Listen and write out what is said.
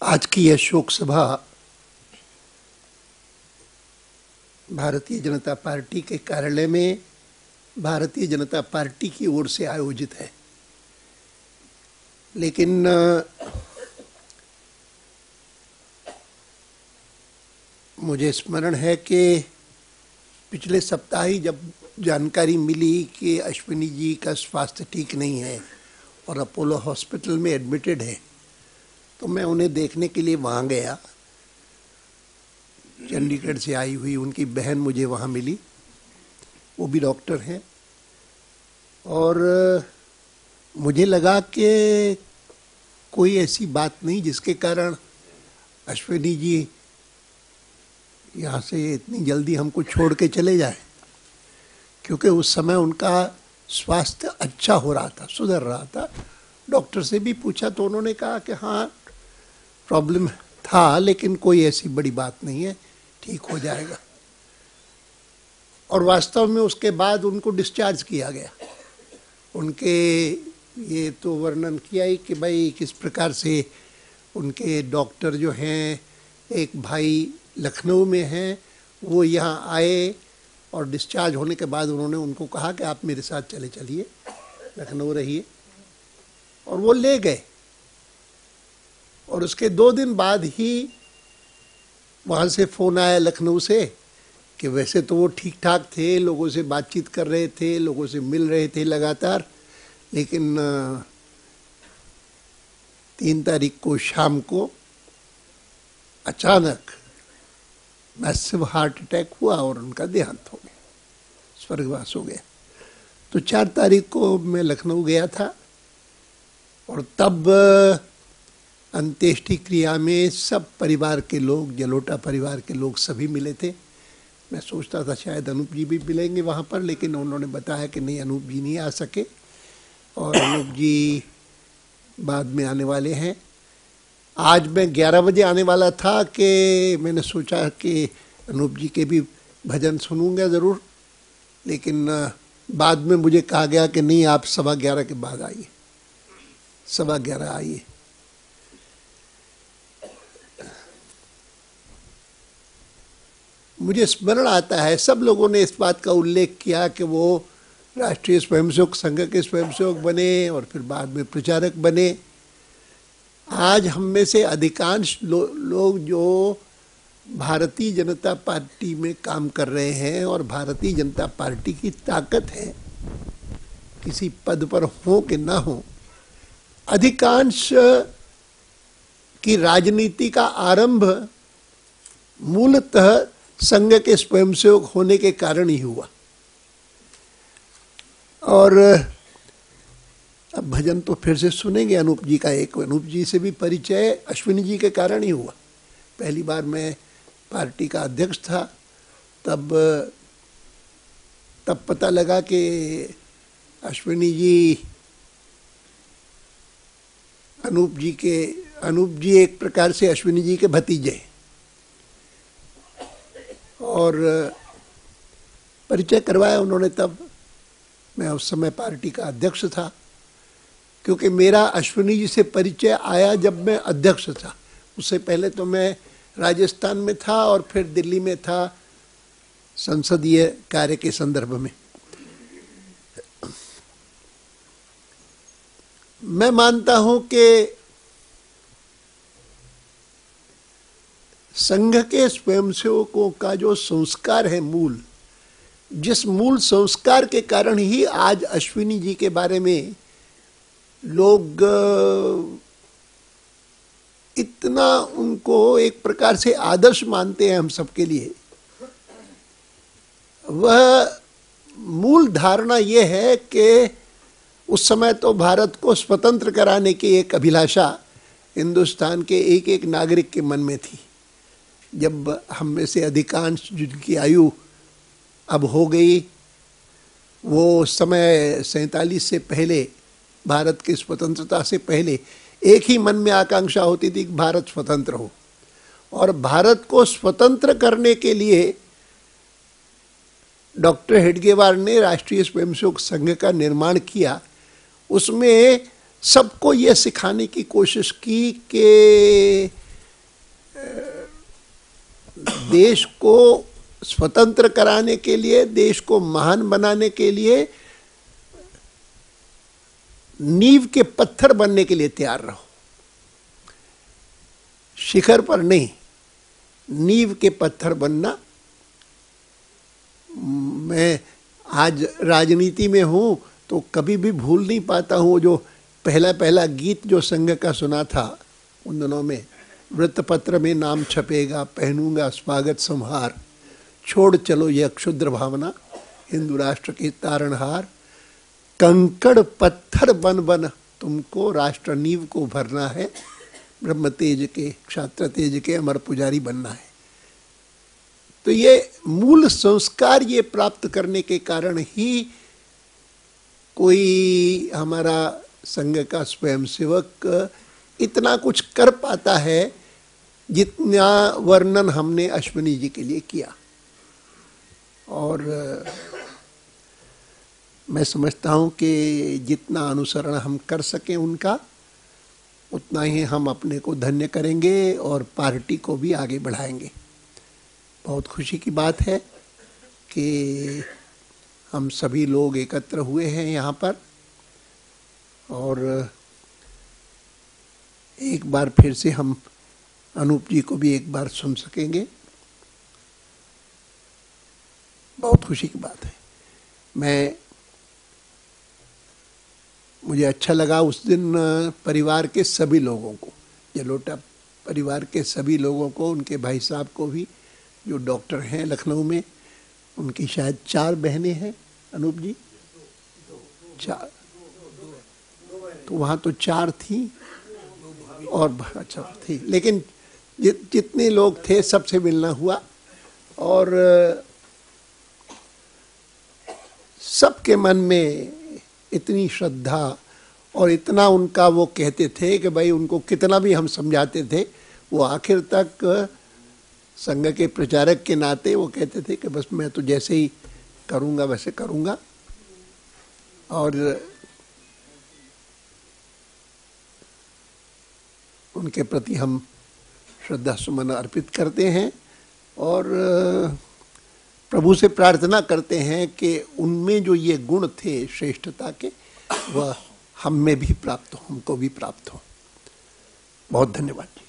आज की यह शोक सभा भारतीय जनता पार्टी के कार्यालय में भारतीय जनता पार्टी की ओर से आयोजित है, लेकिन मुझे स्मरण है कि पिछले सप्ताह ही जब जानकारी मिली कि अश्विनी जी का स्वास्थ्य ठीक नहीं है और अपोलो हॉस्पिटल में एडमिटेड है, तो मैं उन्हें देखने के लिए वहाँ गया। चंडीगढ़ से आई हुई उनकी बहन मुझे वहाँ मिली, वो भी डॉक्टर हैं, और मुझे लगा कि कोई ऐसी बात नहीं जिसके कारण अश्विनी जी यहाँ से इतनी जल्दी हमको छोड़ के चले जाए, क्योंकि उस समय उनका स्वास्थ्य अच्छा हो रहा था, सुधर रहा था। डॉक्टर से भी पूछा तो उन्होंने कहा कि हाँ प्रॉब्लम था, लेकिन कोई ऐसी बड़ी बात नहीं है, ठीक हो जाएगा। और वास्तव में उसके बाद उनको डिस्चार्ज किया गया। उनके ये तो वर्णन किया ही कि भाई किस प्रकार से उनके डॉक्टर जो हैं, एक भाई लखनऊ में हैं, वो यहाँ आए और डिस्चार्ज होने के बाद उन्होंने उनको कहा कि आप मेरे साथ चले चलिए, लखनऊ रहिए, और वो ले गए। और उसके 2 दिन बाद ही वहाँ से फ़ोन आया लखनऊ से कि वैसे तो वो ठीक ठाक थे, लोगों से बातचीत कर रहे थे, लोगों से मिल रहे थे लगातार, लेकिन 3 तारीख को शाम को अचानक मैसिव हार्ट अटैक हुआ और उनका देहांत हो गया, स्वर्गवास हो गया। तो 4 तारीख को मैं लखनऊ गया था और तब अंत्येष्टि क्रिया में सब परिवार के लोग, जलोटा परिवार के लोग सभी मिले थे। मैं सोचता था शायद अनूप जी भी मिलेंगे वहाँ पर, लेकिन उन्होंने बताया कि नहीं, अनूप जी नहीं आ सके और अनूप जी बाद में आने वाले हैं। आज मैं 11 बजे आने वाला था कि मैंने सोचा कि अनूप जी के भी भजन सुनूंगा ज़रूर, लेकिन बाद में मुझे कहा गया कि नहीं, आप 11:15 के बाद आइए, 11:15 आइए। मुझे स्मरण आता है, सब लोगों ने इस बात का उल्लेख किया कि वो राष्ट्रीय स्वयंसेवक संघ के स्वयंसेवक बने और फिर बाद में प्रचारक बने। आज हम में से अधिकांश लोग जो भारतीय जनता पार्टी में काम कर रहे हैं, और भारतीय जनता पार्टी की ताकत है, किसी पद पर हो कि ना हो, अधिकांश की राजनीति का आरंभ मूलतः संघ के स्वयंसेवक होने के कारण ही हुआ। और अब भजन तो फिर से सुनेंगे अनूप जी का। एक अनूप जी से भी परिचय अश्विनी जी के कारण ही हुआ। पहली बार मैं पार्टी का अध्यक्ष था, तब पता लगा कि अश्विनी जी अनूप जी एक प्रकार से अश्विनी जी के भतीजे, और परिचय करवाया उन्होंने। तब मैं उस समय पार्टी का अध्यक्ष था, क्योंकि मेरा अश्विनी जी से परिचय आया जब मैं अध्यक्ष था। उससे पहले तो मैं राजस्थान में था और फिर दिल्ली में था संसदीय कार्य के संदर्भ में। मैं मानता हूं कि संघ के स्वयंसेवकों का जो संस्कार है, जिस मूल संस्कार के कारण ही आज अश्विनी जी के बारे में लोग इतना उनको एक प्रकार से आदर्श मानते हैं हम सबके लिए, वह मूल धारणा यह है कि उस समय तो भारत को स्वतंत्र कराने की एक अभिलाषा हिंदुस्तान के एक एक नागरिक के मन में थी। जब हम में से अधिकांश जिनकी आयु अब हो गई, वो समय 47 से पहले, भारत की स्वतंत्रता से पहले एक ही मन में आकांक्षा होती थी कि भारत स्वतंत्र हो। और भारत को स्वतंत्र करने के लिए डॉक्टर हेडगेवार ने राष्ट्रीय स्वयंसेवक संघ का निर्माण किया। उसमें सबको ये सिखाने की कोशिश की कि देश को स्वतंत्र कराने के लिए, देश को महान बनाने के लिए नींव के पत्थर बनने के लिए तैयार रहो, शिखर पर नहीं, नींव के पत्थर बनना। मैं आज राजनीति में हूं तो कभी भी भूल नहीं पाता हूं जो पहला गीत जो संघ का सुना था उन दिनों में, वृत्तपत्र में नाम छपेगा, पहनूंगा स्वागत संहार, छोड़ चलो यह क्षुद्र भावना, हिंदू राष्ट्र के तारणहार, कंकड़ पत्थर बन बन तुमको राष्ट्र नींव को भरना है, ब्रह्म तेज के, क्षात्र तेज के अमर पुजारी बनना है। तो ये मूल संस्कार ये प्राप्त करने के कारण ही कोई हमारा संघ का स्वयंसेवक इतना कुछ कर पाता है जितना वर्णन हमने अश्विनी जी के लिए किया। और मैं समझता हूं कि जितना अनुसरण हम कर सकें उनका, उतना ही हम अपने को धन्य करेंगे और पार्टी को भी आगे बढ़ाएंगे। बहुत खुशी की बात है कि हम सभी लोग एकत्र हुए हैं यहाँ पर, और एक बार फिर से हम अनूप जी को भी एक बार सुन सकेंगे। बहुत खुशी की बात है। मुझे अच्छा लगा उस दिन परिवार के सभी लोगों को, जलोटा परिवार के सभी लोगों को, उनके भाई साहब को भी जो डॉक्टर हैं लखनऊ में, उनकी शायद 4 बहनें हैं अनूप जी, 4, तो वहाँ तो 4 थी और अच्छा थी, लेकिन जितने लोग थे सबसे मिलना हुआ, और सबके मन में इतनी श्रद्धा और इतना उनका, वो कहते थे कि भाई उनको कितना भी हम समझाते थे, वो आखिर तक संघ के प्रचारक के नाते वो कहते थे कि बस मैं तो जैसे ही करूँगा वैसे करूँगा। और उनके प्रति हम श्रद्धा सुमन अर्पित करते हैं और प्रभु से प्रार्थना करते हैं कि उनमें जो ये गुण थे श्रेष्ठता के, वह हम में भी प्राप्त हो, हमको भी प्राप्त हो। बहुत धन्यवाद।